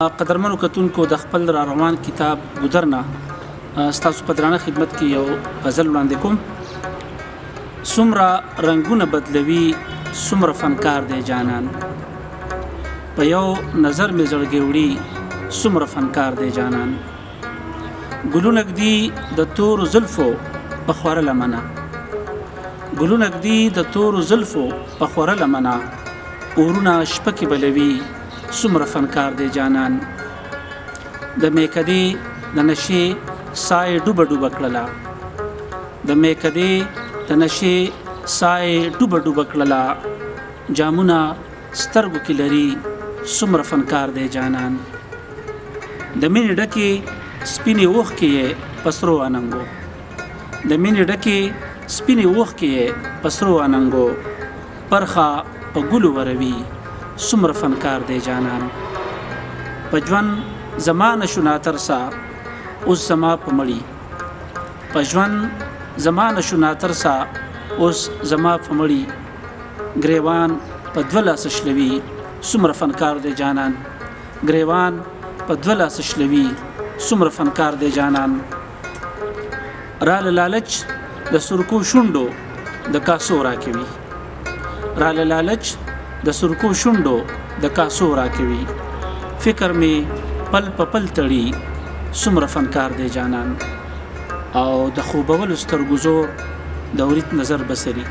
قدرمنو کتونکو د خپل را روان کتاب ګودرنا ستاسو په درانه خدمت کې یو غزل وړاندې کوم. څومره رنگونه بدلوي څومره فنکار دی جانان، په یو نظر مې زړګی وړي څومره فنکار دی جانان. ګلونه ږدي د تورو زلفو په خوره لمنه، ګلونه ږدي د تورو زلفو په خوره لمنه، اورونه شپه کې بلوي څومره فنکار دی جانان. د میکدې د نشې سای ډوبه ډوبه کړله، د میکدې د نشې سای ډوبه ډوبه کړله، جامونه سترګو کې لري څومره فنکار دی جانان. د مینې ډکې سپینې اوښکې یې په سرو اننګو، د مینې ډکې سپینې اوښکې یې په سرو اننګو، پرخه په ګلو وروي څومره فنکار دی جانان. په ژوند زمانه شو ناترسه اوس زما په مړي، په ژوند زمانه شو ناترسه اوس زما په مړي، ګریوان په دوه لاسه شلوي څومره فنکار دی جانان. ګریوان په دوه لاسه شلوي څومره فنکار دی جانان. راله لالچ د سرکو شونډو د کاسو راکوي، راله لالچ د سرکو شونډو د کاسو راکوي، فکر می پل په پل تړي څومره فنکار دی جانان. او د خوبولو سترګو زور د ورید نظر بصري،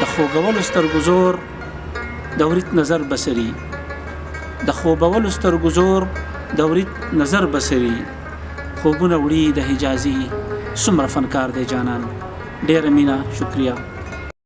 د خوبولو سترګو زور د ورید نظر بصري، د خوبولو سترګو زور د ورید نظر بصري، خوبونه وړي د حجازي څومره فنکار دی جانان. ډیره مینه، شکریه.